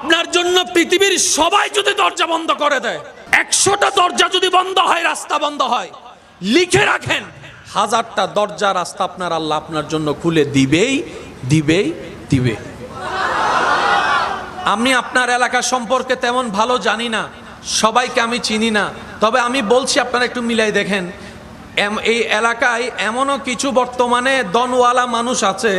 আপনার জন্য পৃথিবীর সবাই যদি দরজা বন্ধ করে দেয়, 100টা দরজা যদি বন্ধ হয়, রাস্তা বন্ধ হয়, লিখে রাখেন 1000টা দরজা রাস্তা আপনার আল্লাহ আপনার জন্য খুলে দিবেই দিবেই দিবে। আমি আপনার এলাকা সম্পর্কে তেমন ভালো জানি না, সবাইকে আমি চিনি না, তবে আমি বলছি আপনারা একটু মিলাই দেখেন। এই এলাকায় এমনও কিছু বর্তমানে দনওয়ালা মানুষ আছে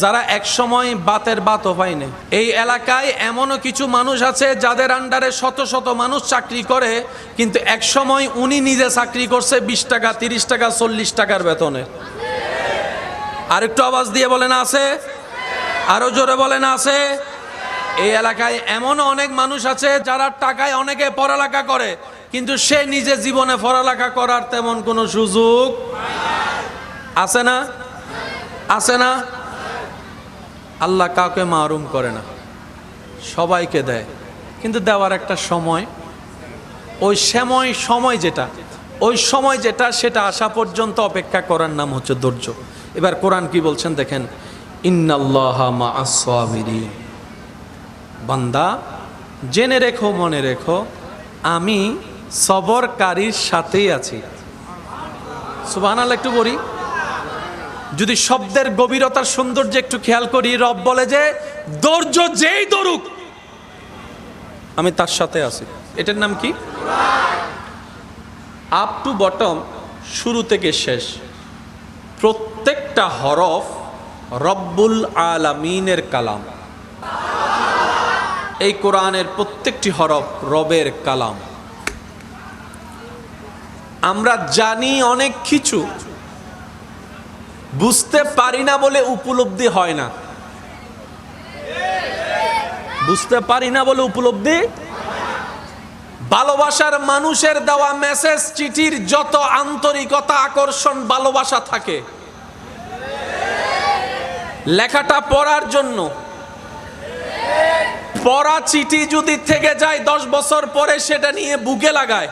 যারা একসময় বাতের বাতও পায়নি। এই এলাকায় এমনও কিছু মানুষ আছে যাদের আন্ডারে শত শত মানুষ চাকরি করে, কিন্তু একসময় উনি নিজে চাকরি করছে 20 টাকা 30 টাকা 40 টাকার বেতনে। আর একটু আওয়াজ দিয়ে বলেন আছে, আরো জোরে বলেন আছে। এই এলাকায় এমন অনেক মানুষ আছে যারা টাকায় অনেকে পড়ালেখা করে, কিন্তু সে নিজে জীবনে পড়ালেখা করার তেমন কোনো সুযোগ আছে না, আছে না। আল্লাহ কাউকে মাহরুম করে না, সবাইকে দেয়, কিন্তু দেওয়ার একটা সময়, ওই সময় যেটা সেটা আসা পর্যন্ত অপেক্ষা করার নাম হচ্ছে ধৈর্য। এবার কোরআন কি বলছেন দেখেন, ইন্নাল্লাহা মা'আস সাবিরিন। বান্দা জেনে রেখো, মনে রেখো, আমি সবরকারীর সাথেই আছি। সুবহানাল্লাহ একটু বলি, যদি শব্দের গভীরতার সৌন্দর্য একটু খেয়াল করি, রব বলে যে ধৈর্য যেই ধরুক আমি তার সাথে আছি। এটার নাম কি? আপ টু বটম, শুরু থেকে শেষ প্রত্যেকটা হরফ রব্বুল আলামিনের কালাম। এই কোরআনের প্রত্যেকটি হরফ রবের কালাম। আমরা জানি অনেক কিছু, বুঝতে পারি না বলে উপলব্ধি হয় না। বুঝতে পারি না বলে উপলব্ধি। ভালোবাসার মানুষের দেওয়া মেসেজ চিঠির যত আন্তরিকতা, আকর্ষণ, ভালোবাসা থাকে, লেখাটা পড়ার জন্য, পড়া চিঠি যদি থেকে যায় 10 বছর পরে সেটা নিয়ে বুকে লাগায়,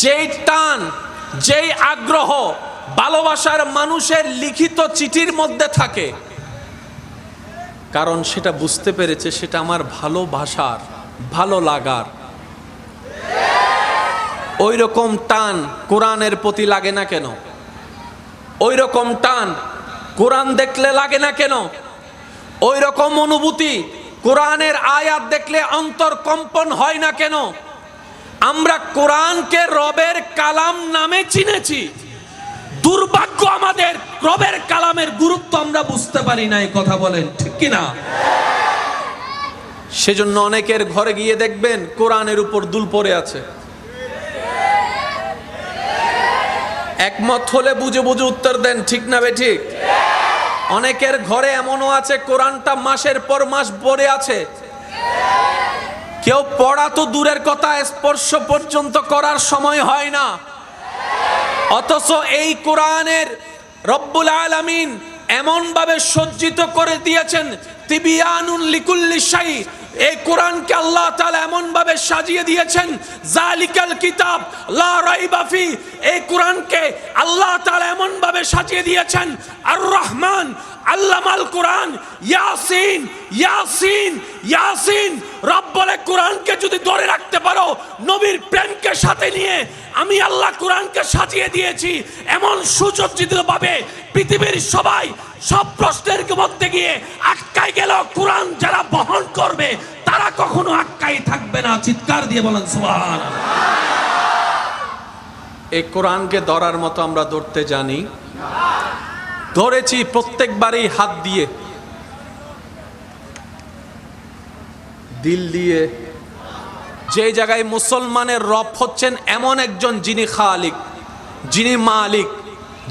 যেই টান, যেই আগ্রহ ভালোবাসার মানুষের লিখিত চিঠির মধ্যে থাকে, কারণ সেটা বুঝতে পেরেছে সেটা আমার ভালোবাসার, ভালো লাগার। ওই রকম টান কোরআনের প্রতি লাগে না কেন? ওই রকম টান কোরআন দেখলে লাগে না কেন? ওই রকম অনুভূতি কোরআনের আয়াত দেখলে অন্তর কম্পন হয় না কেন? আমরা কোরআনকে রবের কালাম নামে চিনেছি, দুর্ভাগ্য আমাদের রবের কালামের গুরুত্ব আমরা বুঝতে পারি না। এই কথা বলেন ঠিক কিনা? সেজন্য অনেকের ঘরে গিয়ে দেখবেন কোরআনের উপর দুল পড়ে আছে। একমত হলে বুঝে বুঝে উত্তর দেন, ঠিক না বে ঠিক? অনেকের ঘরে এমনও আছে কোরআনটা মাসের পর মাস পড়ে আছে, কেউ পড়া তো দূরের কথা, স্পর্শ পর্যন্ত করার সময় হয় না। অথচ এই কোরআনের রব্বুল আলামিন এমন ভাবে সজ্জিত করে দিয়েছেন, তিবিয়ানুন লিকুল্লি শাই। এই কোরআনকে আল্লাহ তাআলা এমন ভাবে সাজিয়ে দিয়েছেন, জালিকাল কিতাব লা রাইবা ফি। এই কোরআনকে আল্লাহ তাআলা এমন ভাবে সাজিয়ে দিয়েছেন, আর রহমান আল্লামাল কোরআন, ইয়াসিন ইয়াসিন ইয়াসিন। রব বলে কোরআনকে যদি ধরে রাখতে পারো, নবীর প্রেমকে সাথে নিয়ে আমি আল্লাহ কোরআনকে সাজিয়ে দিয়েছি এমন সুসজ্জিত ভাবে, পৃথিবীর সবাই সব প্রশ্নের মধ্যে গিয়ে আটকাই গেল, কোরআন যারা বহন করবে তারা কখনো আটকাই থাকবে না। চিৎকার দিয়ে বলেন সুবহানাল্লাহ। এই কোরআনকে ধরার মতো আমরা ধরতে জানি? ধরেছি প্রত্যেকবারই হাত দিয়ে, দিল দিয়ে। যে জায়গায় মুসলমানের রব হচ্ছেন এমন একজন যিনি খালিক, যিনি মালিক,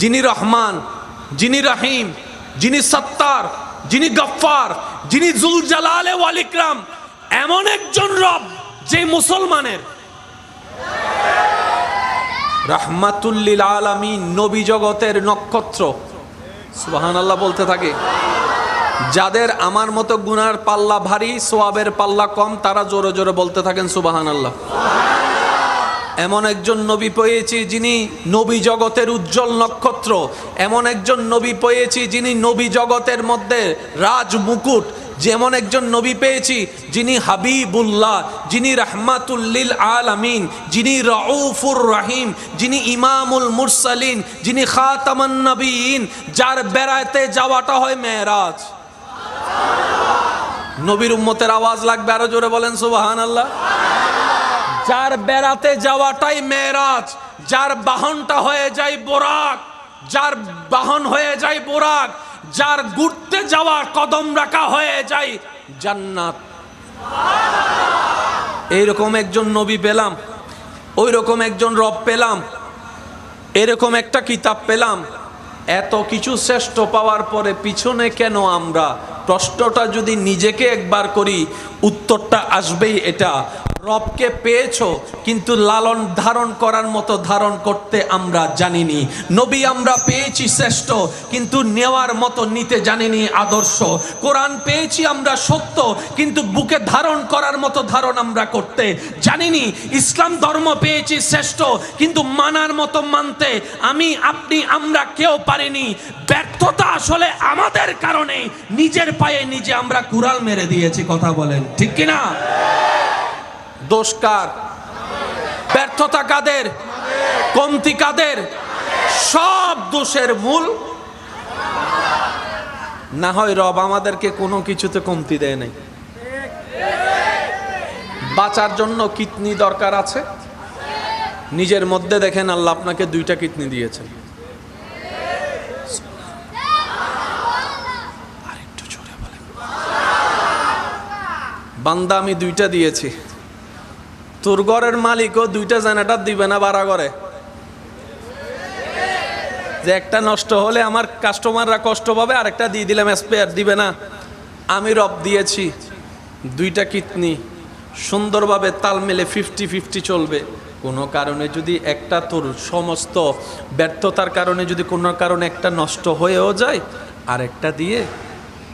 যিনি রহমান, যিনি রহিম, যিনি সত্তার, যিনি গফফার, যিনি জুল জালালে ওয়াল ইকরাম, এমন একজন রব যে মুসলমানের রাহমাতুল লিল আলামিন, নবী জগতের নক্ষত্র। সুবহানাল্লাহ বলতে থাকে। যাদের আমার মতো গুনার পাল্লা ভারী, সওয়াবের পাল্লা কম, তারা জোরে জোরে বলতে থাকেন সুবহানাল্লাহ। এমন একজন নবী পেয়েছি যিনি নবী জগতের উজ্জ্বল নক্ষত্র, এমন একজন নবী পেয়েছি যিনি নবী জগতের মধ্যে রাজ মুকুট, যেমন একজন নবী পেয়েছি যিনি হাবিবুল্লাহ, যিনি রাহমাতুল লিল আলামিন, যিনি রাউফুর রহিম, যিনি ইমামুল মুরসালিন, যিনি খাতামান নবীন, যার বেড়াতে যাওয়াটা হয় মেরাজ। নবীর উম্মতের আওয়াজ লাগবে, আরো জোরে বলেন সুবহানাল্লাহ। যার বেড়াতে যাওয়াটাই মেরাজ, যার বাহনটা হয়ে যায় বোরাক, যার বাহন হয়ে যায় বোরাক, যার ঘুরতে যাওয়া কদম রাখা হয়ে যায় জান্নাত। এইরকম একজন নবী পেলাম, ওই রকম একজন রব পেলাম, এরকম একটা কিতাব পেলাম। এত কিছু শ্রেষ্ঠ পাওয়ার পরে পিছনে কেন আমরা? প্রশ্নটা যদি নিজেকে একবার করি, উত্তরটা আসবেই এটা, রবকে পেয়েছো কিন্তু লালন ধারণ করার মতো ধারণ করতে আমরা জানিনি। নবী আমরা পেয়েছি শ্রেষ্ঠ, কিন্তু নেওয়ার মতো নিতে জানিনি আদর্শ। কোরআন পেয়েছি আমরা সত্য, কিন্তু বুকে ধারণ করার মতো ধারণ আমরা করতে জানিনি। ইসলাম ধর্ম পেয়েছি শ্রেষ্ঠ, কিন্তু মানার মতো মানতে আমি, আপনি, আমরা কেউ পারিনি। ব্যর্থতা আসলে আমাদের কারণে, নিজের পায়ে নিজে আমরা কুড়াল মেরে দিয়েছি। কথা বলেন ঠিক কিনা? দোষ কার? ব্যর্থতা কাদের? কমতি কাদের? সব দোষের মূল না হয় রব আমাদেরকে কোনো কিছুতে কমতি দেয় নাই। বাঁচার জন্য কিডনি দরকার আছে, নিজের মধ্যে দেখেন আল্লাহ আপনাকে 2টা কিডনি দিয়েছেন। আরেকটু জোরে বলেন। বান্দা আমি 2টা দিয়েছি, তোর ঘরের মালিকও 2টা জেনারেটর দিবে না ভাড়া করে, যে একটা নষ্ট হলে আমার কাস্টমাররা কষ্ট পাবে, আরেকটা দিয়ে দিলাম স্পেয়ার দিবে না। আমি রব দিয়েছি 2টা কিডনি, সুন্দরভাবে তাল মেলে 50-50 চলবে। কোনো কারণে যদি একটা, তোর সমস্ত ব্যর্থতার কারণে যদি কোনো কারণে একটা নষ্ট হয়েও যায়, আরেকটা দিয়ে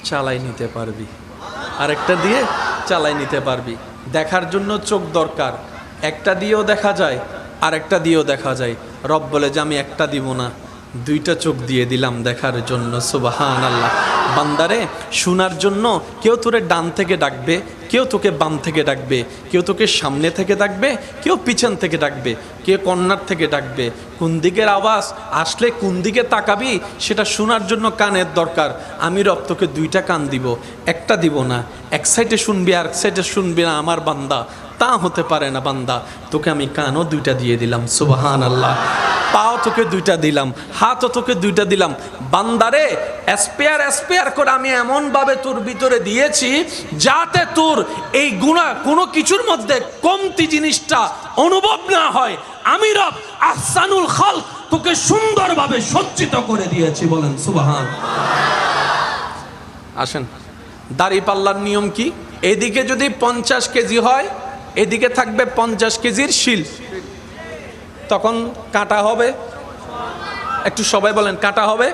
চালাই নিতে পারবি, আরেকটা দিয়ে চালাই নিতে পারবি। দেখার জন্য চোখ দরকার, একটা দিয়েও দেখা যায়, আরেকটা দিয়েও দেখা যায়। রব বলে যে আমি একটা দিব না, 2টা চোখ দিয়ে দিলাম দেখার জন্য। সুবহানাল্লাহ। বান্দারে শোনার জন্য কেউ তোরে ডান থেকে ডাকবে, কেউ তোকে বাম থেকে ডাকবে, কেউ তোকে সামনে থেকে ডাকবে, কেউ পিছন থেকে ডাকবে, কেউ কর্নার থেকে ডাকবে। কোন দিকের আওয়াজ আসলে কোন দিকে তাকাবি সেটা শোনার জন্য কানের দরকার। আমি রব তোকে 2টা কান দিব, একটা দিব না। এক সাইডে শুনবি আর এক সাইডে শুনবি না আমার বান্দা, তা হতে পারে না বান্দা। তোকে আমি কানও 2টা দিয়ে দিলাম। সুবহানাল্লাহ। পাও তোকে 2টা দিলাম, হাতও তোকে 2টা দিলাম। বান্দারে স্পেয়ার করে আমি এমন ভাবে তোর ভিতরে দিয়েছি যাতে তোর এই গুনাহ কোনো কিছুর মধ্যে কমতি জিনিসটা অনুভব না হয়। আমি রব আহসানুল খালক তোকে সুন্দরভাবে সজ্জিত করে দিয়েছি। বলেন সুবহান। আসেন, দাড়িপাল্লার নিয়ম কি? এদিকে যদি 50 কেজি হয়, এদিকে থাকবে 50 কেজির শিল, তখন কাটা হবে। একটু সবাই বলেন কাটা হবে।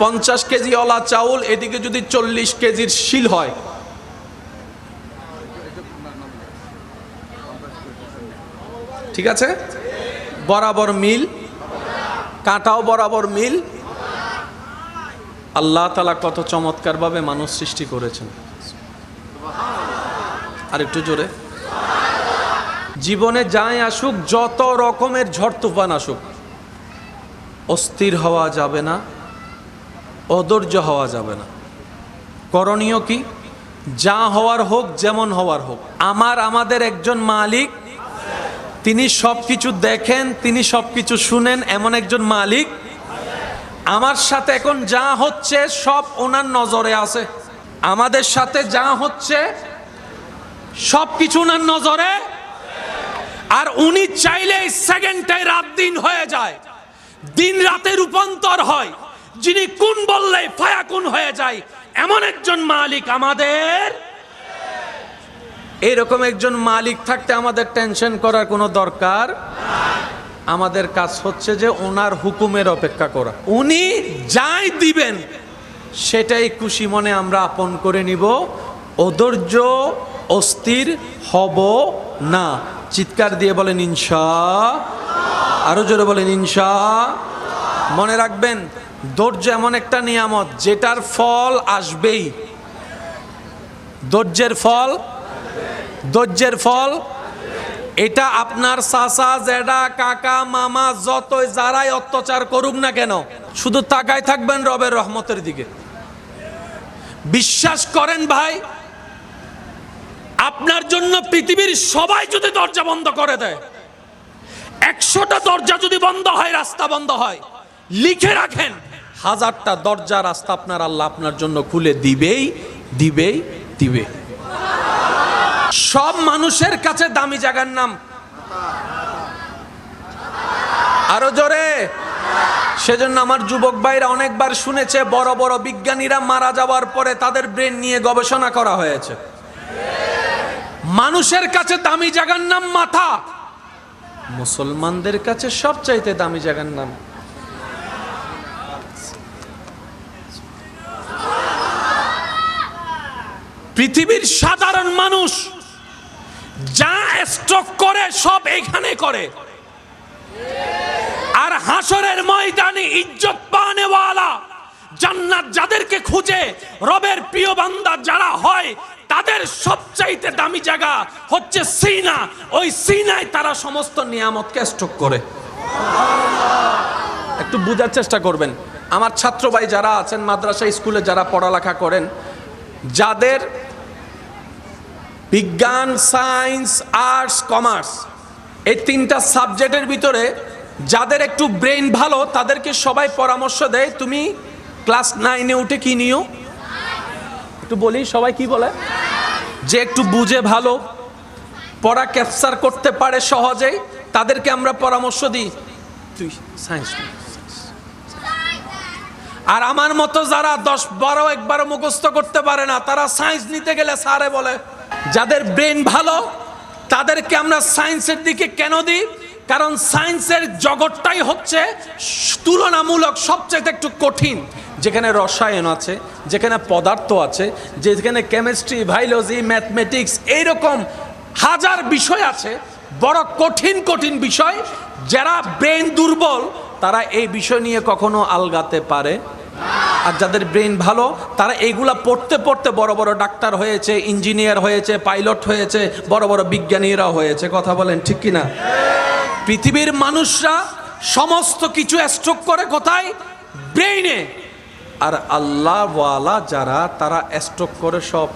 50 কেজি ওলা চাউল এদিকে যদি 40 কেজির শিল হয়, ঠিক আছে? বরাবর মিল, কাটাও বরাবর মিল। আল্লাহ তাআলা কত চমৎকার ভাবে মানুষ সৃষ্টি করেছেন। আর একটু জোরে। জীবনে যাই আসুক, যত রকমের ঝড় তুফান আসুক, অস্থির হওয়া যাবে না, অধৈর্য হওয়া যাবে না। করণীয় কি? যা হওয়ার হোক, যেমন হওয়ার হোক, আমাদের একজন মালিক, তিনি সবকিছু দেখেন, তিনি সবকিছু শুনেন, এমন একজন মালিক আমার সাথে এখন যা হচ্ছে সব ওনার নজরে আছে। আমাদের সাথে যা হচ্ছে সবকিছু ওনার নজরে, আর উনি চাইলে সেকেন্ডে রাত দিন হয়ে যায়, দিন রাতে রূপান্তর হয়, যিনি কোন বললে ফায়াকুন হয়ে যায়, এমন একজন মালিক আমাদের। এরকম একজন মালিক থাকতে আমাদের টেনশন করার কোনো দরকার। আমাদের কাজ হচ্ছে যে ওনার হুকুমের অপেক্ষা করা। উনি যাই দিবেন সেটাই খুশি মনে আমরা আপন করে নিব। অধৈর্য অস্থির হব না। চিৎকার দিয়ে বলেন ইনশাআল্লাহ। আরো জোরে বলেন ইনশাআল্লাহ। মনে রাখবেন, ধৈর্য এমন একটা নিয়ামত যেটার ফল আসবেই। ধৈর্যের ফল, ধৈর্যের ফল। এটা আপনার চাচা, জেঠা, কাকা, মামা যতই যারাই অত্যাচার করুক না কেন, শুধু তাকায় থাকবেন রবের রহমতের দিকে। বিশ্বাস করেন ভাই, আপনার জন্য পৃথিবীর সবাই যদি দরজা বন্ধ করে দেয়, 100টা দরজা যদি বন্ধ হয়, রাস্তা বন্ধ হয়, লিখে রাখেন 1000টা দরজা রাস্তা আপনার আল্লাহ আপনার জন্য খুলে দিবেই দিবেই দিবে। সব মানুষের কাছে দামি জায়গার নাম, আরো জোরে। সেজন্য আমার যুবক ভাইরা অনেকবার শুনেছে বড় বড় বিজ্ঞানীরা মারা যাওয়ার পরে তাদের ব্রেন নিয়ে গবেষণা করা হয়েছে। মানুষের কাছে দামি জায়গার নাম মাথা, মুসলমানদের কাছে সবচাইতে দামি জায়গার নাম পৃথিবীর সাধারণ মানুষ যা স্ট্রোক করে সব এখানে করে, আর হাসরের ময়দানে ইজ্জত পানেওয়ালা জান্নাত যাদেরকে খুঁজে রবের প্রিয় বান্দা যারা হয়, তাদের সবচাইতে দামি জায়গা হচ্ছে সিনা। ওই সিনায় তারা সমস্ত নিয়ামতকে স্টক করে। একটু বুঝার চেষ্টা করবেন। আমার ছাত্র ভাই যারা আছেন, মাদ্রাসা স্কুলে যারা পড়ালেখা করেন, যাদের বিজ্ঞান, সায়েন্স, আর্টস, কমার্স এই 3টা সাবজেক্টের ভিতরে যাদের একটু ব্রেন ভালো, তাদেরকে সবাই পরামর্শ দেয় তুমি ক্লাস 9-এ উঠে কি নিও। একটু বলি, সবাই কি বলে? যে একটু বুঝে ভালো, পড়া ক্যাপচার করতে পারে সহজেই, তাদেরকে আমরা পরামর্শ দিই তুই সায়েন্স। আর আমার মতো যারা 10-12 একবারও মুখস্থ করতে পারে না, তারা সায়েন্স নিতে গেলে স্যারে বলে। যাদের ব্রেন ভালো তাদেরকে আমরা সায়েন্সের দিকে কেন দিই? কারণ সায়েন্সের জগৎটাই হচ্ছে তুলনামূলক সবচেয়ে একটু কঠিন, যেখানে রসায়ন আছে, যেখানে পদার্থ আছে, যেখানে কেমিস্ট্রি, বায়োলজি, ম্যাথমেটিক্স, এইরকম হাজার বিষয় আছে, বড় কঠিন কঠিন বিষয়। যারা ব্রেন দুর্বল তারা এই বিষয় নিয়ে কখনো আলগাতে পারে, আর যাদের ব্রেন ভালো তারা এইগুলা পড়তে পড়তে বড় বড় ডাক্তার হয়েছে, ইঞ্জিনিয়ার হয়েছে, পাইলট হয়েছে, বড় বড় বিজ্ঞানীরা হয়েছে। কথা বলেন ঠিক কিনা? পৃথিবীর মানুষরা সমস্ত কিছু স্ট্রোক করে কোথায়? ব্রেইনে। আর আল্লাহ ওয়ালা যারা, তারা স্ট্রোক করে সব।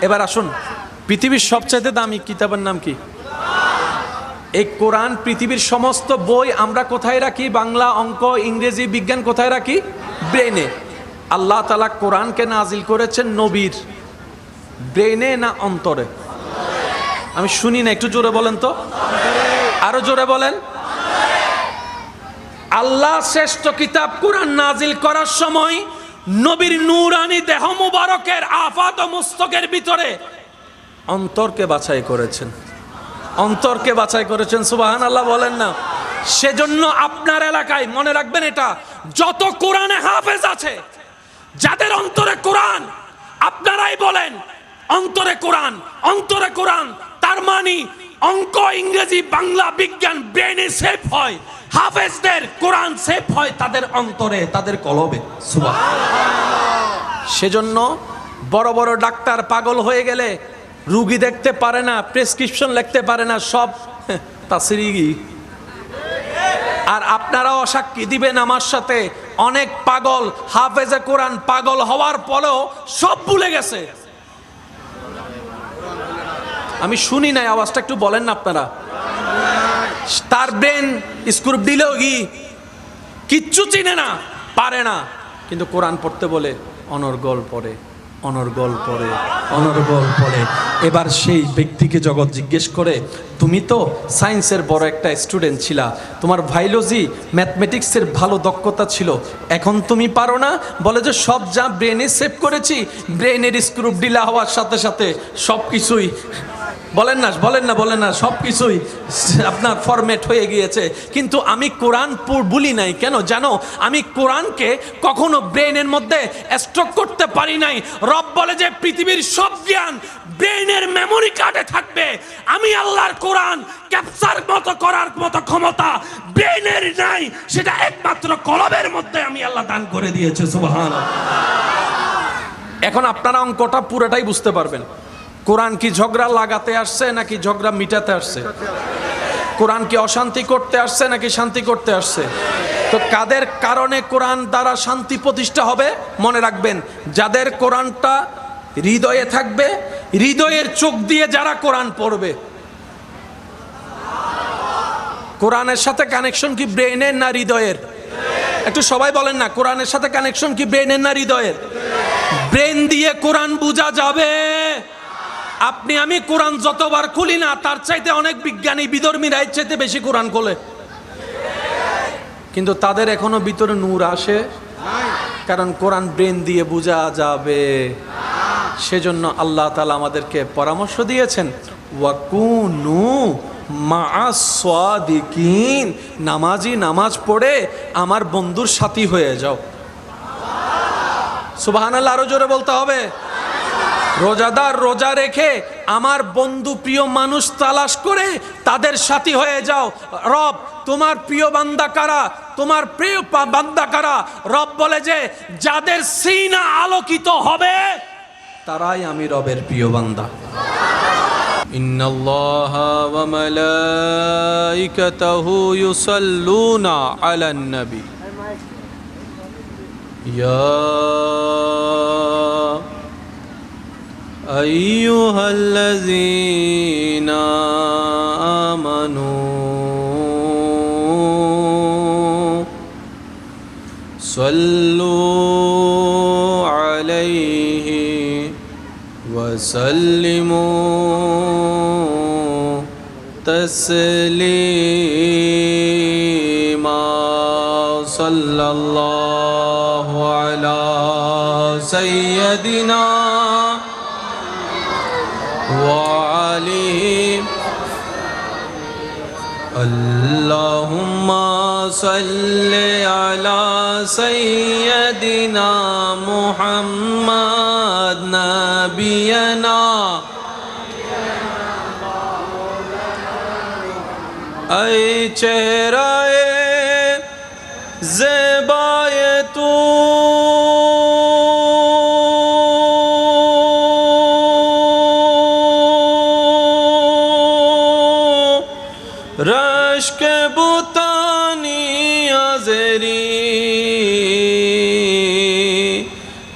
এবার আসুন, পৃথিবীর সবচাইতে দামি কিতাবের নাম কি? এই কোরআন। পৃথিবীর সমস্ত বই আমরা কোথায় রাখি? বাংলা, অঙ্ক, ইংরেজি, বিজ্ঞান কোথায় রাখি? ব্রেনে। আল্লাহ তাআলা কোরআনকে নাজিল করেছেন নবীর ব্রেনে না অন্তরে? আমি শুনি না, একটু জোরে বলেন তো, আরো জোরে বলেন। আল্লাহ শ্রেষ্ঠ কিতাব কোরআন নাজিল করার সময় নবীর নূরানি দেহ মুবারকের আফাত ও মুস্তকের ভিতরে অন্তরকে বাছাই করেছেন, অন্তরকে বাছাই করেছেন। সুবহানাল্লাহ বলেন না? সেজন্য আপনার এলাকায় মনে রাখবেন, এটা যত কোরআনে হাফেজ আছে, যাদের অন্তরে কোরআন, আপনারাই বলেন অন্তরে কোরআন, অন্তরে কোরআন। তার মানে অঙ্ক, ইংরেজি, বাংলা, বিজ্ঞান ব্রেনে সেভ হয়। হাফেজদের কোরআন সেভ হয় তাদের অন্তরে, তাদের কলবে। সুবহানাল্লাহ। সেজন্য বড় বড় ডাক্তার পাগল হয়ে গেলে রুগী দেখতে পারে না, প্রেসক্রিপশন লিখতে পারে না, সব তাসরিগি। আর আপনারাও সাক্ষী দিবেন আমার সাথে, অনেক পাগল হাফেজে কোরআন পাগল হওয়ার পরেও সব ভুলে গেছে। আমি শুনি নাই, আওয়াজটা একটু বলেন না আপনারা। তার ব্রেন স্ক্রু দিলেও কিচ্ছু চিনে না, পারে না, কিন্তু কোরআন পড়তে বলে অনর্গল পড়ে, অনর্গল পড়ে, অনর্গল পড়ে। এবার সেই ব্যক্তিকে জগৎ জিজ্ঞেস করে, তুমি তো সায়েন্সের বড় একটা স্টুডেন্ট ছিলা, তোমার বায়োলজি, ম্যাথমেটিক্সের ভালো দক্ষতা ছিল, এখন তুমি পারো না? বলে যে সব যা ব্রেনে সেভ করেছি, ব্রেনের স্ক্রু ঢিলা হওয়ার সাথে সাথে সব কিছুই বলেন না বলেন না বলেন না, সব কিছুই আপনার ফরম্যাট হয়ে গিয়েছে, কিন্তু আমি কোরআন বলি নাই কেন জানো? আমি কোরআনকে কখনো ব্রেনের মধ্যে স্ট্রোক করতে পারি নাই। রব বলে যে পৃথিবীর সব জ্ঞান ব্রেনের মেমোরি কার্ডে থাকবে, আমি আল্লাহর কোরআন ক্যাপচার করার মতো ক্ষমতা ব্রেনের নাই, সেটা একমাত্র কলবের মধ্যে আমি আল্লাহ দান করে দিয়েছে। সুবহানাল্লাহ। এখন আপনারা অঙ্কটা পুরোটাই বুঝতে পারবেন। কোরআন কি ঝগড়া লাগাতে আসছে নাকি ঝগড়া মিটাতে আসছে? কোরআন কি অশান্তি করতে আসছে নাকি শান্তি করতে আসছে? তো কাদের কারণে কোরআন দ্বারা শান্তি প্রতিষ্ঠা হবে? মনে রাখবেন, যাদের কোরআনটা হৃদয়ে থাকবে, হৃদয়ের চোখ দিয়ে যারা কোরআন পড়বে। কোরআনের সাথে কানেকশন কি ব্রেনের না হৃদয়ের? একটু সবাই বলেন না, কোরআনের সাথে কানেকশন কি ব্রেনের না হৃদয়ের? ব্রেন দিয়ে কোরআন বোঝা যাবে? আপনি আমি কোরআন যতবার খুলি না, তার চাইতে অনেক বিজ্ঞানী বিধর্মীরা এর চাইতে বেশি কোরআন খোলে, কিন্তু তাদের এখনো ভিতরে নূর আসে, কারণ কোরআন ব্রেন দিয়ে বোঝা যাবে। সেজন্য আল্লাহ তাআলা আমাদেরকে পরামর্শ দিয়েছেন, ওয়াকুনু মা'আস সাদিকিন, নামাজি নামাজ পড়ে আমার বন্ধুর সাথী হয়ে যাও। সুবহানাল্লাহ, আরো জোরে বলতে হবে। রোজাদার রোজা রেখে আমার বন্ধু প্রিয় মানুষ তালাশ করে তাদের সাথী হয়ে যাও। রব তোমার প্রিয় বান্দা কারা? তোমার প্রিয় বান্দা কারা? রব বলে যে যাদের সিনা আলোকিত হবে তারাই আমি রবের প্রিয় বান্দা। ইন্নাল্লাহা ওয়া মালাইকাতাহু ইউসাল্লুনা আলান নবী ইয়া আইয়ুহাল্লাযীনা আমানু সাল্লু আলাইহি ওয়া সাল্লিমু তাসলিমা। সাল্লাল্লাহু আলা সাইয়্যিদিনা আল্লাহুম্মা সাল্লি আলা সাইয়্যিদিনা মুহাম্মাদ নাবিয়ানা আই চেহরায়ে ज़ेबाए तू रश्क बुतानी आज़री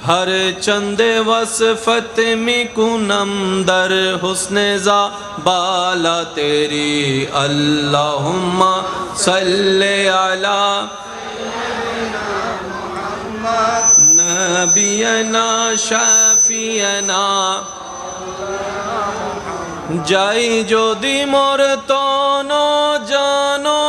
हर चंदे वसफत में कुनम दर हुस्ने ज़ा बाला तेरी। अल्लाहुम्मा सल्ले अला नबियना शाफियना যাই যদি মোর তন জানো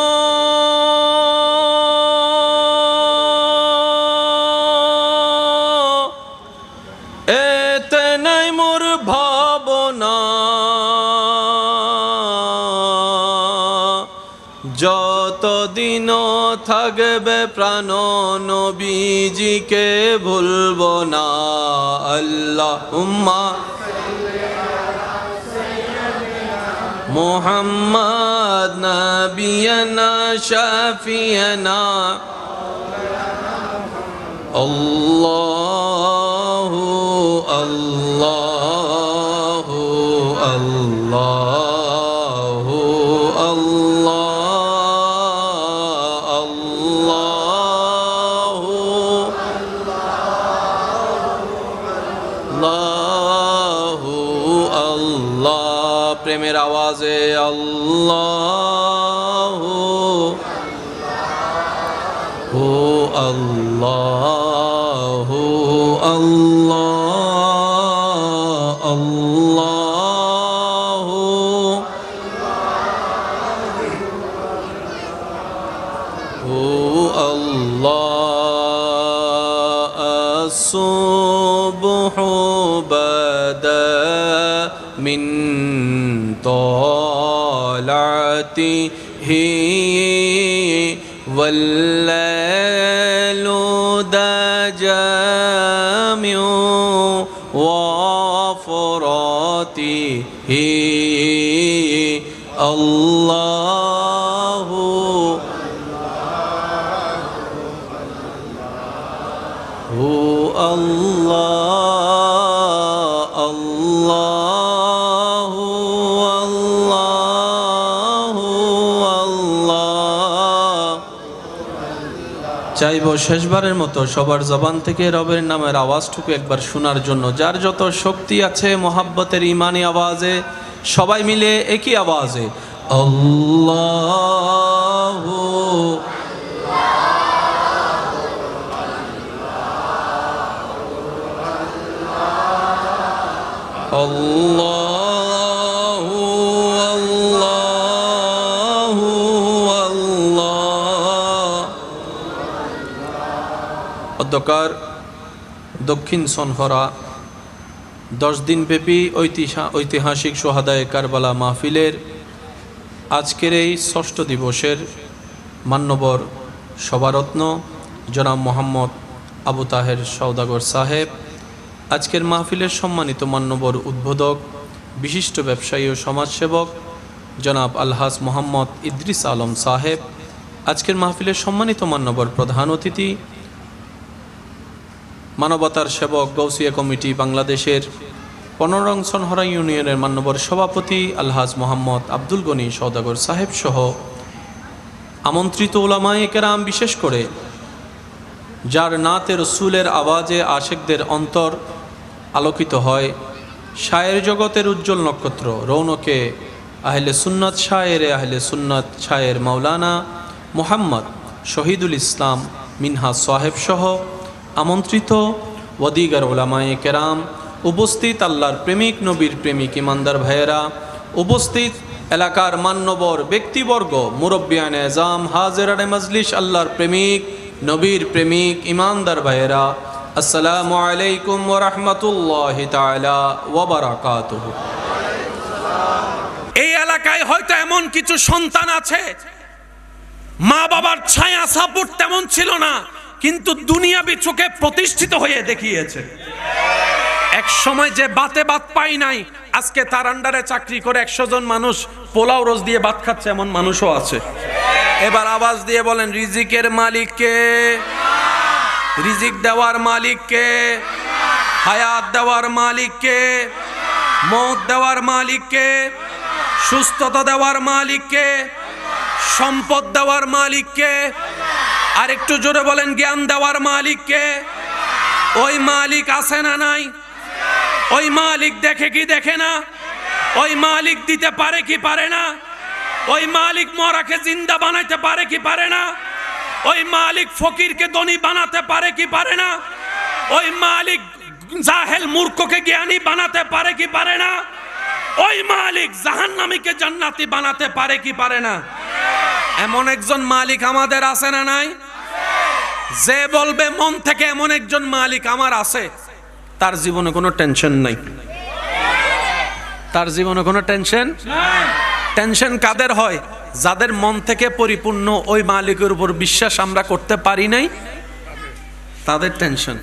এতে নাই মোর ভাবনা যতদিন থাকবে প্রাণ নবীজিকে ভুলব না। আল্লাহুম্মা মুহাম্মাদ নাবিয়ানা শাফিয়ানা আল্লাহু আল্লাহু আল্লাহু আল্লাহু আল্লাহু আল্লাহ। প্রেমের আওয়াজে আল্লাহু হু আল্লাহু আল্লাহ আল্লাহু হু আল্লাহ। আসুবহু বাদা মিন طلعته والليل دجى من وفراته الله الله الله الله الله চাইব শেষবারের মতো সবার জবান থেকে রবের নামের আওয়াজটুকু একবার শোনার জন্য। যার যত শক্তি আছে মোহাব্বতের ইমানি আওয়াজে সবাই মিলে একই আওয়াজে আল্লাহু আল্লাহু আল্লাহু আল্লাহ। অধ্যকার দক্ষিণ সনহরা 10 দিনব্যাপী ঐতিহাসিক সোহাদায়ে কারবালা মাহফিলের আজকের এই 6ষ্ঠ দিবসের মান্যবর সভারত্ন জনাব মোহাম্মদ আবু তাহের সওদাগর সাহেব, আজকের মাহফিলের সম্মানিত মান্যবর উদ্বোধক বিশিষ্ট ব্যবসায়ী ও সমাজসেবক জনাব আলহাজ মোহাম্মদ ইদ্রিস আলম সাহেব, আজকের মাহফিলের সম্মানিত মান্যবর প্রধান অতিথি মানবতার সেবক গৌসিয়া কমিটি বাংলাদেশের 15 নং সনহরা ইউনিয়নের মান্যবর সভাপতি আলহাজ মোহাম্মদ আব্দুল গনি সওদাগর সাহেব সহ আমন্ত্রিত উলামায়ে কেরাম, বিশেষ করে যার নাতে রসুলের আওয়াজে আশেকদের অন্তর আলোকিত হয়, শায়ের জগতের উজ্জ্বল নক্ষত্র রৌনকে আহলে সুন্নাত শায়েরে আহলে সুন্নাত শায়ের মাওলানা মোহাম্মদ শহীদুল ইসলাম মিনহাজ সাহেব সহ আমন্ত্রিত ওয়াদিগার উলামায়ে কেরাম, উপস্থিত আল্লাহর প্রেমিক নবীর প্রেমিক ইমানদার ভাইয়েরা, উপস্থিত এলাকার মান্যবর ব্যক্তিবর্গ, মুরব্বিয়ানে এজাম, হাজিরানে মজলিস, আল্লাহর প্রেমিক নবীর প্রেমিক ইমানদার ভাইয়েরা, আসসালামু আলাইকুম ওয়া রাহমাতুল্লাহি তাআলা ওয়া বারাকাতুহু। এই এলাকায় হয়তো এমন কিছু সন্তান আছে মা বাবার ছায়া সাপোর্ট তেমন ছিল না, কিন্তু দুনিয়াবি চোখে প্রতিষ্ঠিত হয়ে দেখিয়েছে। এক সময় যে বাতে ভাত পাই নাই, আজকে তার আন্ডারে চাকরি করে 100 জন মানুষ পোলাও রোজ দিয়ে ভাত খাচ্ছে, এমন মানুষও আছে। এবার আওয়াজ দিয়ে বলেন, রিজিকের মালিক কে? রিজিক দেওয়ার মালিক কে? হায়াত দেওয়ার মালিক কে? মৌত দেওয়ার মালিক কে? সুস্থতা দেওয়ার মালিক কে? সম্পদ দেওয়ার মালিক কে? আর একটু জোরে বলেন, জ্ঞান দেওয়ার মালিক কে? ওই মালিক আছে না নাই? ওই মালিক দেখে কি দেখে না? ওই মালিক দিতে পারে কি পারে না? ওই মালিক মরাকে জিন্দা বানাইতে পারে কি পারে না? ওই মালিক ফকিরকে ধনী বানাতে পারে কি পারে না? ওই মালিক জাহেল মূর্খকে জ্ঞানী বানাতে পারে কি পারে না? ওই মালিক জাহান্নামীকে জান্নাতি বানাতে পারে কি পারে না? এমন একজন মালিক আমাদের আছে না নাই? যে বলবে মন থেকে এমন একজন মালিক আমার আছে, তার জীবনে কোনো টেনশন নাই। তার জীবনে কোনো টেনশন নাই। টেনশন কাদের হয়? যাদের মন থেকে পরিপূর্ণ ওই মালিকের উপর বিশ্বাস আমরা করতে পারি নাই, তাদের টেনশন।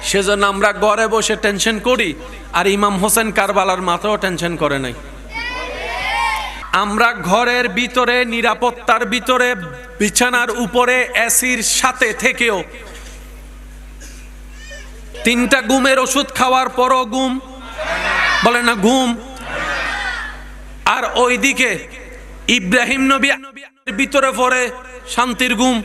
সেজন্য আমরা ঘরে বসে টেনশন করি, আর ইমাম হোসেন কারবালার মাথাও টেনশন করে নাই। আমরা ঘরের ভিতরে নিরাপত্তার ভিতরে বিছানার উপরে এসির সাথে থেকেও 3টা ঘুমের ওষুধ খাওয়ার পরও ঘুম বলে না, ঘুম। আর ওইদিকে ইব্রাহিম নবী ভিতরে পড়ে শান্তির ঘুম।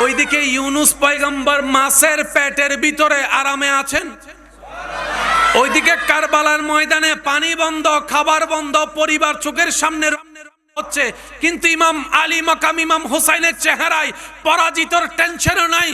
ওইদিকে ইউনুস পয়গম্বর মাছের পেটের ভিতরে আরামে আছেন। ওইদিকে কারবালার ময়দানে পানি বন্ধ, খাবার বন্ধ, পরিবার চোখের সামনে হচ্ছে, কিন্তু ইমাম আলী মাকাম ইমাম হুসাইনের চেহারায় পরাজিতর টেনশনও নাই,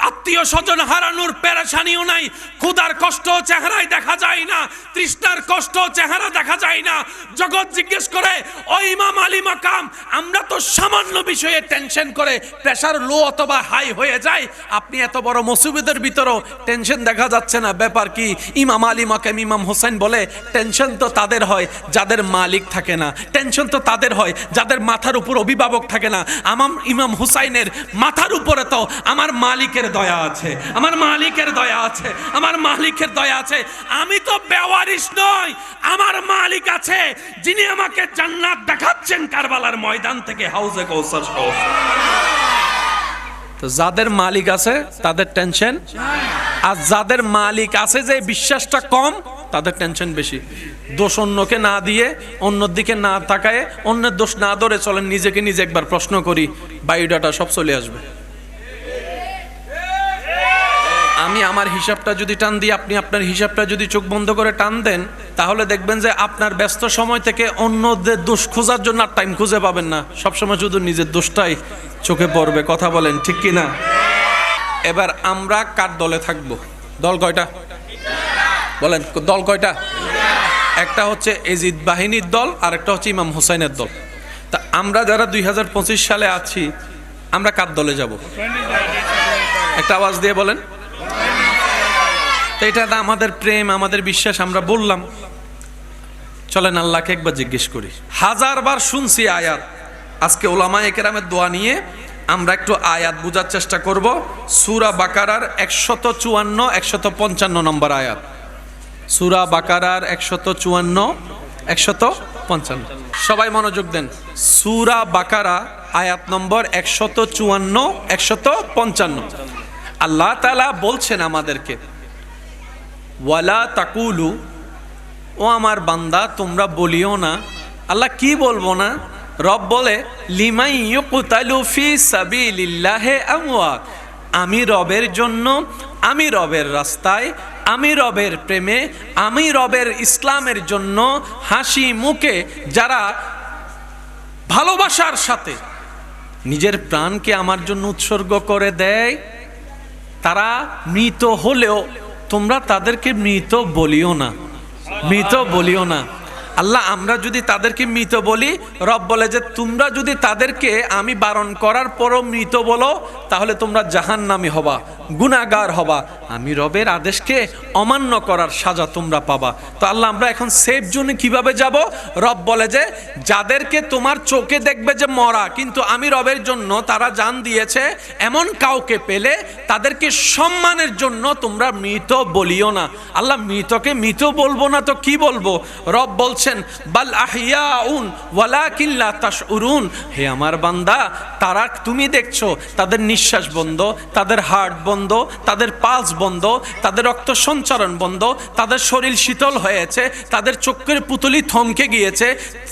আত্মীয় স্বজন হারানোর পেরেশানিও নাই, ক্ষুধার কষ্ট চেহারায় দেখা যায় না, তৃষ্ণার কষ্ট চেহারা দেখা যায় না। জগৎ জিজ্ঞেস করে, ও ইমাম আলী মাকাম, আমরা তো সামান্য বিষয়ে টেনশন করে প্রেসার লো অথবা হাই হয়ে যায়, আপনি এত বড় মুসিবতের ভিতরেও টেনশন দেখা যাচ্ছে না, ব্যাপার কি? ইমাম আলী মাকাম ইমাম হোসেন বলে, টেনশন তো তাদের হয় যাদের মালিক থাকে না, টেনশন তো তাদের হয় যাদের মাথার উপর অভিভাবক থাকে না। ইমাম হুসাইনের মাথার উপরে তো আমার মালিকের দয়া আছে, আমার মালিকের দয়া আছে, আমার মালিকের দয়া আছে। আমি তো বেওয়ারিশ নই, আমার মালিক আছে যিনি আমাকে জান্নাত দেখাচ্ছেন কারবালার ময়দান থেকে হাউজে কৌসার সহ। তো যাদের মালিক আছে তাদের টেনশন, আর যাদের মালিক আছে যে বিশ্বাসটা কম তাদের টেনশন বেশি। দোষ অন্যকে না দিয়ে, অন্যর দিকে না তাকায়, অন্যের দোষ না ধরে চলেন, নিজেকে নিজে একবার প্রশ্ন করি, বায়োডাটা সব চলে আসবে। আমি আমার হিসাবটা যদি টান দিই, আপনি আপনার হিসাবটা যদি চোখ বন্ধ করে টান দেন, তাহলে দেখবেন যে আপনার ব্যস্ত সময় থেকে অন্যদের দোষ খোঁজার জন্য আর টাইম খুঁজে পাবেন না, সবসময় শুধু নিজের দোষটাই চোখে পড়বে। কথা বলেন ঠিক কি না? এবার আমরা কার দলে থাকবো? দল কয়টা বলেন, দল কয়টা? একটা হচ্ছে এজিদ বাহিনীর দল, আর একটা হচ্ছে ইমাম হুসাইনের দল। তা আমরা যারা 2025 সালে আছি, আমরা কার দলে যাব? একটা আওয়াজ দিয়ে বলেন। তো এটা আমাদের প্রেম, আমাদের বিশ্বাস, আমরা বললাম। চলেন আল্লাহকে একবার জিজ্ঞেস করি। হাজারবার শুনছি আয়াত, আজকে উলামায়ে কেরামের দোয়া নিয়ে আমরা একটু আয়াত বোঝার চেষ্টা করব। সূরা বাকারার 154 155 নম্বর আয়াত। সূরা বাকারার 154 155। সবাই মনোযোগ দেন। সূরা বাকারা আয়াত নম্বর 154 155। আল্লাহ তাআলা বলছেন আমাদেরকে, ওয়ালা তাকুলু, ও আমার বান্দা তোমরা বলিও না। আল্লাহ কি বলবো না? রব বলে, লিমাই ইউকতালু ফি সাবিলিল্লাহি আমওয়াত, আমি রবের জন্য, আমি রবের রাস্তায়, আমি রবের প্রেমে, আমি রবের ইসলামের জন্য হাসি মুখে যারা ভালোবাসার সাথে নিজের প্রাণকে আমার জন্য উৎসর্গ করে দেয়, তারা মৃত হলেও তোমরা তাদেরকে মৃত বলিও না, মৃত বলিও না। আল্লাহ, আমরা যদি তাদেরকে মৃত বলি, রব বলে যে তোমরা যদি তাদেরকে আমি বারণ করার পরও মৃত বলো, তাহলে তোমরা জাহান্নামী হবা, গুনাহগার হবা, আমি রবের আদেশকে অমান্য করার সাজা তোমরা পাবা। তো আল্লাহ, আমরা এখন সেফ জোনে কিভাবে যাব? রব বলে যে যাদেরকে তোমার চোখে দেখবে যে মরা, কিন্তু আমি রবের জন্য তারা জান দিয়েছে, এমন কাউকে পেলে তাদেরকে সম্মানের জন্য তোমরা মৃত বলিও না। আল্লাহ, মৃতকে মৃত বলবো না তো কি বলবো? রব বলছেন, বাল আহইয়াউন ওয়ালাকিন লা তাশউরুন, হে আমার বান্দা, তারা তুমি দেখছো তাদের নিঃশ্বাস বন্ধ, তাদের হার্ট বন্ধ, তাদের পালস বন্ধ, তাদের রক্ত সঞ্চারণ বন্ধ, তাদের শরীর শীতল হয়েছে, তাদের চোখের পুতুলি থমকে গিয়েছে,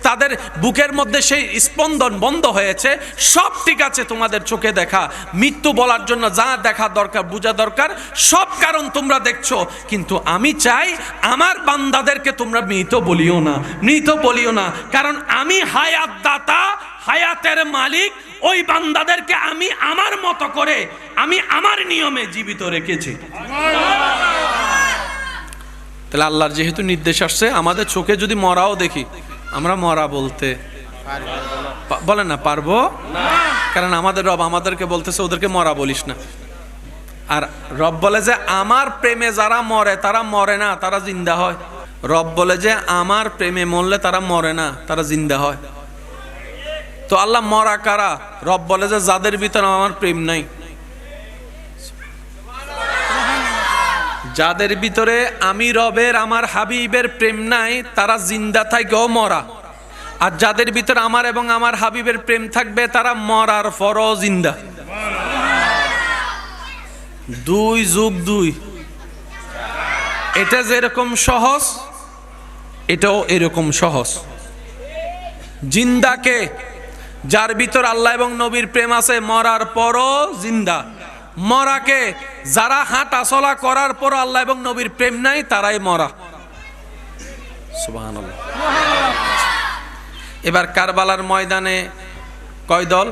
তাদের বুকের মধ্যে সেই স্পন্দন বন্ধ হয়েছে, সব ঠিক আছে তোমাদের চোখে দেখা। মৃত্যু বলার জন্য যা দেখা দরকার, বোঝা দরকার, সব কারণ তোমরা দেখছো, কিন্তু আমি চাই আমার বান্দাদেরকে তোমরা মৃত বলিও না, মৃত বলিও না, কারণ আমি হায়াত দাতা, হায়াতের মালিক। ওই বান্দাদেরকে আমি আমার মতো করে, আমি আমার নিয়মে জীবিত রেখেছি। তাহলে আল্লাহর যেহেতু নির্দেশ আসছে, আমাদের চোখে যদি মরাও দেখি, আমরা মরা বলতে বলেন না, পারবো না, কারণ আমাদের রব আমাদেরকে বলতেছে ওদেরকে মরা বলিস না। আর রব বলে যে আমার প্রেমে যারা মরে তারা মরে না, তারা জিন্দা হয়। রব বলে যে আমার প্রেমে মরলে তারা মরে না, তারা জিন্দা হয়। তো আল্লাহ মরা কারা? রব বলে যে যাদের ভিতরে আমার প্রেম নাই, যাদের ভিতরে আমি রবের, আমার হাবিবের প্রেম নাই, তারা জিন্দা থাকেও মরা। আর যাদের ভিতরে আমার এবং আমার হাবিবের প্রেম থাকবে, তারা মরার পরও জিন্দা। 2 যোগ 2, এটা যেরকম সহজ, এটাও এরকম সহজ। জিন্দাকে, যার ভিতর আল্লাহ এবং নবীর প্রেম আছে, মরার পরও জিন্দা। মরাকে, যারা হাঁটা চলা করার পর আল্লাহ এবং নবীর প্রেম নাই, তারাই মরা। সুবহানাল্লাহ। এবার কারবালার ময়দানে কয় দল?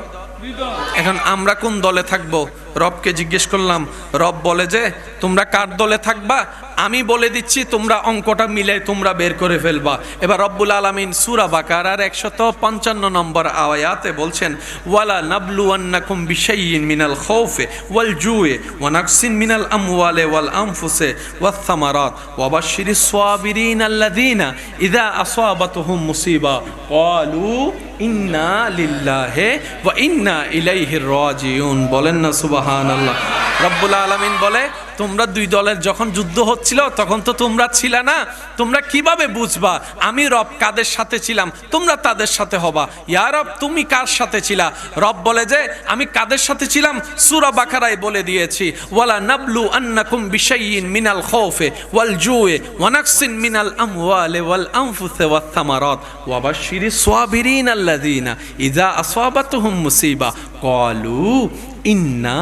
এখন আমরা কোন দলে থাকবো? রবকে জিজ্ঞেস করলাম, রব বলে যে তোমরা কার দলে থাকবা আমি বলে দিচ্ছি, তোমরা অঙ্কটা মিলে তোমরা বের করে ফেলবা। এবার রব্বুল আলামিন সূরা বাকারার 155 নম্বর আয়াতে বলছেন, ওয়ালা নাবলুয়ান্নাকুম বিশাইইন মিনাল খাউফি ওয়াল জুই ওয়া নাকসিন মিনাল আমওয়ালি ওয়াল আনফুসি ওয়াস সামারাত ওয়া বাশশিরিস সাবিরিন আল্লাযীনা ইযা আসাবাতুহুম মুসিবা ক্বালু ইন্না লিল্লাহি ওয়া ইন্না ইলাইহি রাজিউন। বলেন না সুবহানাল্লাহ। রব্বুল আলামিন বলে, তোমরা দুই দলের যখন যুদ্ধ হচ্ছিল তখন তো তোমরা ছিলে না, তোমরা কিভাবে বুঝবা আমি রব কাদের সাথে ছিলাম? তোমরা তাদের সাথে হবা। ইয়া রব তুমি কার সাথে ছিলা? রব বলে যে আমি কাদের সাথে ছিলাম সূরা বাকারায় বলে দিয়েছি, ওয়ালা নাবলু আন্নাকুম বিশাইইন মিনাল খাউফি ওয়াল জুই ওয়া নাকসিন মিনাল আমওয়ালি ওয়াল আনফুসি ওয়াস সামারাত ওয়া বাশশিরিস সাবিরিন আল্লাযীনা ইযা আসাবাতুহুম মুসিবা ক্বালু ইন্না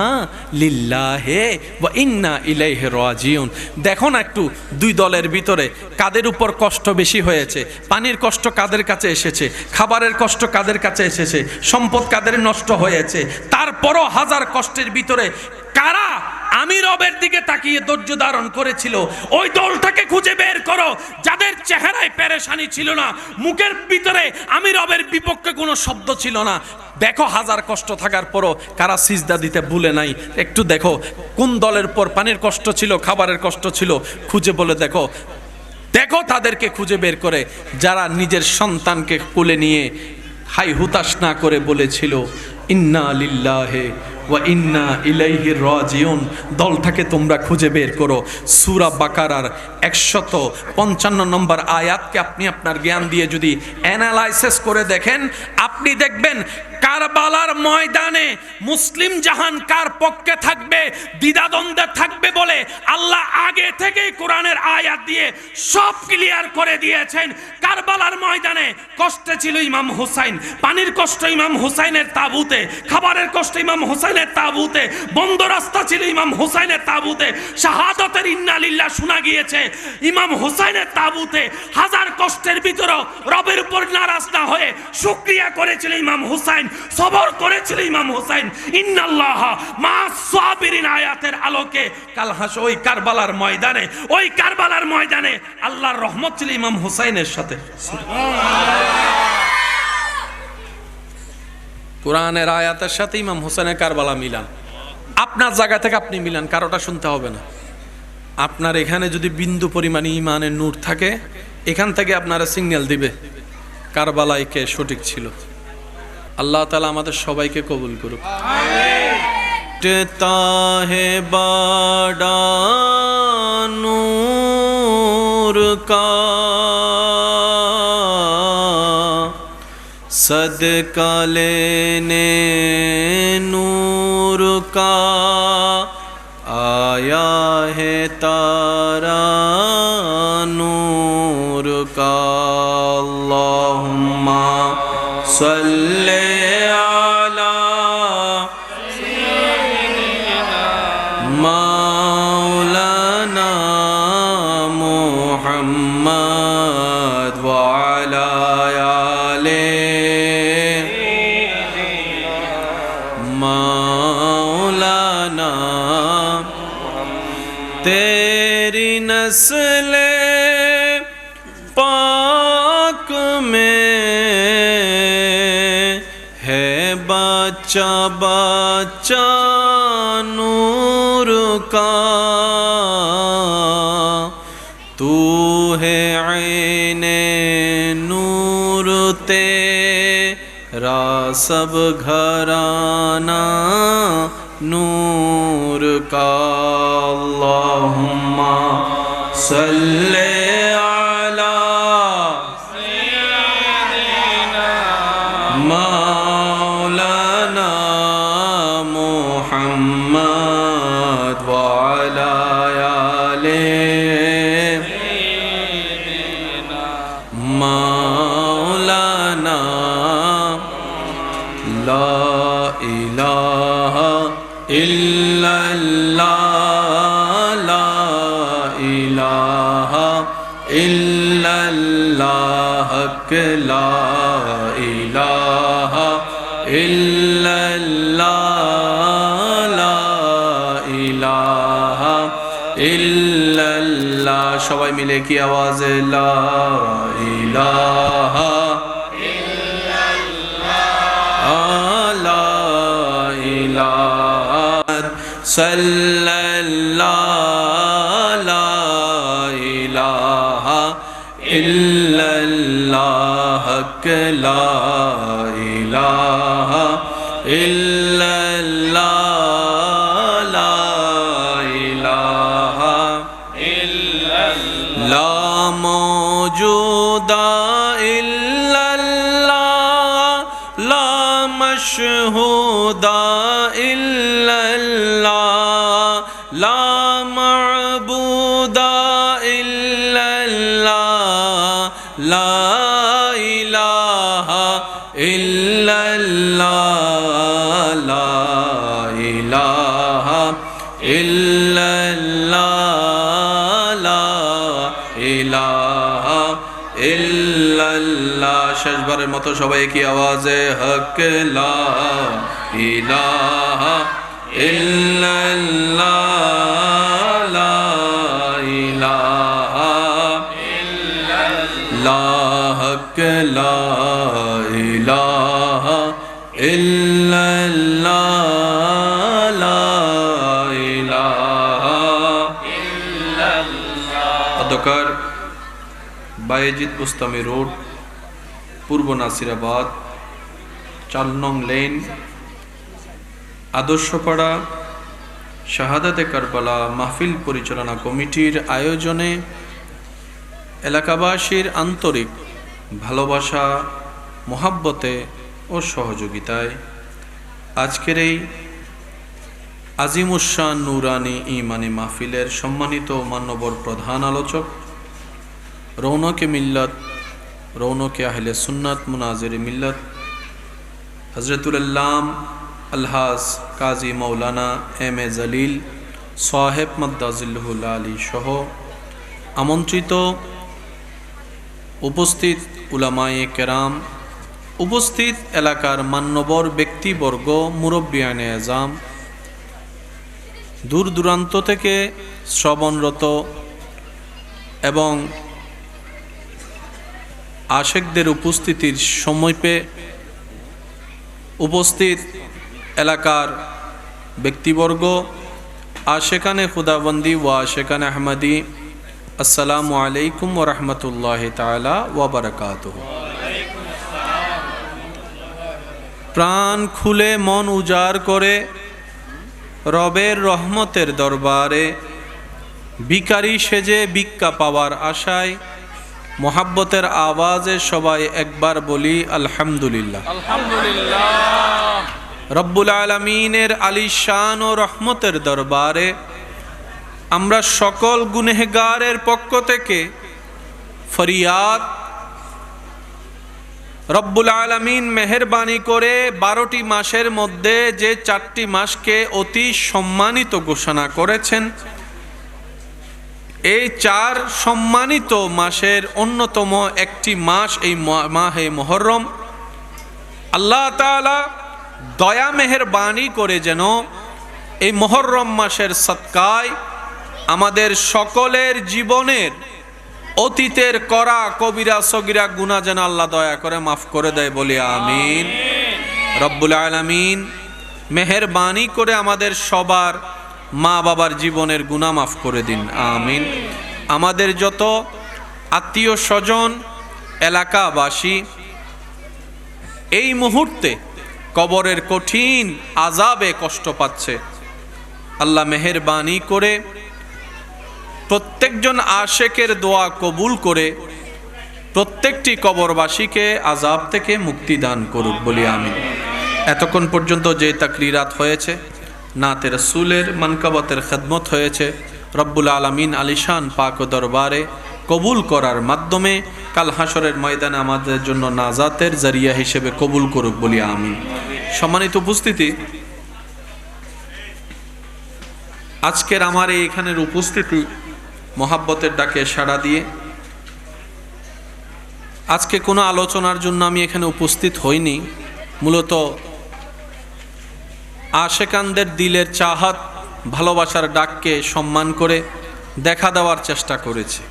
লিল্লাহি ওয়া ইন্না ইলাইহি রাজিউন। দেখো না একটু দুই দলের ভিতরে কাদের উপর কষ্ট বেশি হয়েছে? পানির কষ্ট কাদের কাছে এসেছে? খাবারের কষ্ট কাদের কাছে এসেছে? সম্পদ কাদের নষ্ট হয়েছে? তারপরও হাজার কষ্টের ভিতরে কারা আমি রবের দিকে তাকিয়ে ধৈর্য ধারণ করেছিল? ওই দলটাকে খুঁজে বের করো যাদের চেহারায় পেরেশানি ছিল না, মুখের ভিতরে আমি রবের বিপক্ষে কোনো শব্দ ছিল না। দেখো হাজার কষ্ট থাকার পরও কারা সিজদা দিতে ভুলে নাই। একটু দেখো কোন দলের পর পানির কষ্ট ছিল, খাবারের কষ্ট ছিল, খুঁজে বলে দেখো। দেখো তাদেরকে খুঁজে বের করে যারা নিজের সন্তানকে কোলে নিয়ে হাই হুতাশ না করে বলেছিল ইন্না লিল্লাহি ওয়া ইন্না ইলাইহি রাজিউন। দলটাকে তোমরা খুঁজে বের করো। সূরা বাকারার 155 নম্বর আয়াতকে আপনি আপনার জ্ঞান দিয়ে যদি অ্যানালাইসিস করে দেখেন, আপনি দেখবেন কারবালার ময়দানে মুসলিম জাহান কার পক্ষে থাকবে, দ্বিধাদ্বন্দ্বে থাকবে বলে আল্লাহ আগে থেকেই কোরআনের আয়াত দিয়ে সব ক্লিয়ার করে দিয়েছেন। কারবালার ময়দানে কষ্টে ছিল ইমাম হুসাইন, পানির কষ্ট ইমাম হুসাইনের তাবুতে, খাবারের কষ্ট ইমাম হুসাইনের তাবুতে, বন্ধ রাস্তা ছিল ইমাম হুসাইনের তাবুতে, শাহাদাতের ইন্না লিল্লাহ শোনা গিয়েছে ইমাম হুসাইনের তাবুতে। হাজার কষ্টের ভিতরেও রবের উপর নারাজ না হয়ে শুকরিয়া করেছিল ইমাম হুসাইন, সবর করেছিল ইমাম হুসাইন। ইন্নাল্লাহা মা'আস সাবিরিন আয়াতের আলোকে কাল হাস ওই কারবালার ময়দানে, ওই কারবালার ময়দানে আল্লাহর রহমত ছিল ইমাম হুসাইনের সাথে। কোরআনের আয়াতের সাথে ইমাম হুসাইনের কারবালা মিলান। আপনার জায়গা থেকে আপনি মিলান, কারোটা শুনতে হবে না। আপনার এখানে যদি বিন্দু পরিমাণ ঈমানের নূর থাকে, এখান থেকে আপনারা সিগন্যাল দিবে কারবালায় কে সঠিক ছিল। আল্লাহ তাআলা আমাদের সবাইকে কবুল করুক। হে বাডা নূর কা सदका लेने नूर का आया है तारा नूर का। अल्लाहुम्मा सल्ले अला मौलाना मुहम्मद व अला मौलाना। तेरी नस्ले पाक में है बच्चा बच्चा नूर का। तू है ऐने नूर तेरा सब घराना नूर का। अल्लाहुम्मा सल्ले अला मौलाना मुहम्मद व अला आले मौलाना। ला इलाहा इल्लल्लाह, ला इलाहा इल्लल्लाह, ला इलाहा इल्लल्लाह। ইল্লাল্লাহ। সবাই মিলে কি আওয়াজে লা ইলাহা লা ইলাহা সাল্লাল্লাহু লা ইলাহা ইল্লাল্লাহ লা ইলাহা ইল্লাল্লাহ লা ইলাহা ইল্লাল্লাহ লা মওজুদা ইল্লাল্লাহ লা মাশহুদা ইল্লাল্লাহ লা মা'বুদা ইল্লাল্লাহ লা ইলাহা ইল্লাল্লাহ লা ইলাহা ইল্লাল্লাহ লা ইলাহা ইল্লাল্লাহ। শেষবারের মতো সবাই কি আওয়াজে হক লা ইলাহা ইল্লাল্লাহ লা ইলাহা ইল্লাল্লাহ হক লা ইলাহা ইল্লাল্লাহ লা ইলাহা ইল্লাল্লাহ। অধ্যকার বায়েজিদ বুস্তামি রোড, পূর্ব নাসিরাবাদ, 4 নং লেন, আদর্শপাড়া শাহাদাতে কারবালা মাহফিল পরিচালনা কমিটির আয়োজনে এলাকাবাসীর আন্তরিক ভালোবাসা, মোহাব্বতে ও সহযোগিতায় আজকের এই আজিমুশান নুরানি ইমানি মাহফিলের সম্মানিত মান্যবর প্রধান আলোচক, রৌনকে মিল্লাত, রৌনকে আহলে সুন্নাত, মুনাজির মিল্লাত হযরতুল আল্লাম আলহাজ কাজী মৌলানা এম এ জলিল সাহেব মাদ্দাজিল্লুহুল আলী সহ আমন্ত্রিত উপস্থিত উলামায়ে কেরাম, উপস্থিত এলাকার মান্যবর ব্যক্তিবর্গ, মুরব্বিয়ানে আজম, দূর দূরান্ত থেকে শ্রবণরত এবং আশেকদের উপস্থিতির সমীপে উপস্থিত এলাকার ব্যক্তিবর্গ, আশেকানে খুদাবন্দি ও আশেকানে আহমদি, আসসালামু আলাইকুম ওয়া রাহমাতুল্লাহি তাআলা ওয়া বারাকাতুহু। প্রাণ খুলে মন উজাড় করে রবের রহমতের দরবারে ভিখারি সেজে ভিক্ষা পাওয়ার আশায় মোহাব্বতের আওয়াজে সবাই একবার বলি আলহামদুলিল্লাহ। আলহামদুলিল্লাহ। রব্বুল আলামিনের আলিশান ও রহমতের দরবারে আমরা সকল গুনেহগারের পক্ষ থেকে ফরিয়াদ, রব্বুল আলামিন মেহেরবানি করে 12টি মাসের মধ্যে যে 4টি মাসকে অতি সম্মানিত ঘোষণা করেছেন, এই 4 সম্মানিত মাসের অন্যতম একটি মাস এই মাহে মুহররম। আল্লাহ তাআলা দয়া মেহেরবানি করে যেন এই মুহররম মাসের সদকায় আমাদের সকলের জীবনের অতীতের করা কবিরা সগীরা গুনাহ যেন আল্লাহ দয়া করে মাফ করে দেয়, বলি আমিন। রব্বুল আলামিন মেহেরবানি করে আমাদের সবার মা বাবার জীবনের গুনাহ মাফ করে দিন, আমিন। আমাদের যত আত্মীয় স্বজন, এলাকাবাসী এই মুহূর্তে কবরের কঠিন আযাবে কষ্ট পাচ্ছে, আল্লাহ মেহেরবানি করে প্রত্যেকজন আশেকের দোয়া কবুল করে প্রত্যেকটি কবরবাসীকে আযাব থেকে মুক্তি দান করুক, বলি আমিন। এতক্ষণ পর্যন্ত যে তাকরিরাত হয়েছে, নাতে রাসূলের মানকাবাতের খেদমত হয়েছে, রব্বুল আলামিন আলিশান পাক দরবারে কবুল করার মাধ্যমে কাল হাসরের ময়দানে আমাদের জন্য নাজাতের জরিয়া হিসেবে কবুল করুক, বলি আমিন। সম্মানিত উপস্থিতি, আজকের আমার এইখানের উপস্থিতি মোহাব্বতের ডাকে সাড়া দিয়ে আজকে কোনো আলোচনার জন্য আমি এখানে উপস্থিত হইনি। মূলত আশেকানদের দিলের চাহাত, ভালোবাসার ডাককে সম্মান করে দেখা দেওয়ার চেষ্টা করেছি।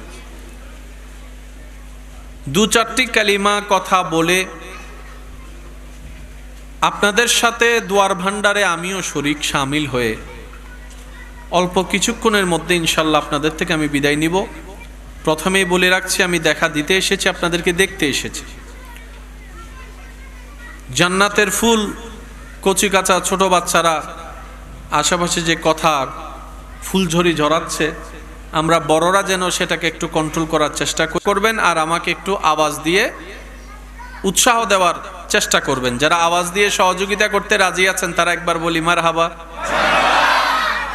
দু চারটি কালিমা কথা বলে আপনাদের সাথে দুয়ার ভান্ডারে আমিও শরীক শামিল হয়ে অল্প কিছুক্ষণের মধ্যে ইনশাল্লাহ আপনাদের থেকে আমি বিদায় নিব। প্রথমেই বলে রাখছি, আমি দেখা দিতে এসেছি, আপনাদেরকে দেখতে এসেছি। জান্নাতের ফুল, কচি কাঁচা ছোট বাচ্চারা আশেপাশে যে কথা ফুলঝড়ি ঝরাচ্ছে, আমরা বড়রা যেন সেটাকে একটু কন্ট্রোল করার চেষ্টা করবেন, আর আমাকে একটু আওয়াজ দিয়ে উৎসাহ দেওয়ার চেষ্টা করবেন। যারা আওয়াজ দিয়ে সহযোগিতা করতে রাজি আছেন তারা একবার বলি মারহাবা।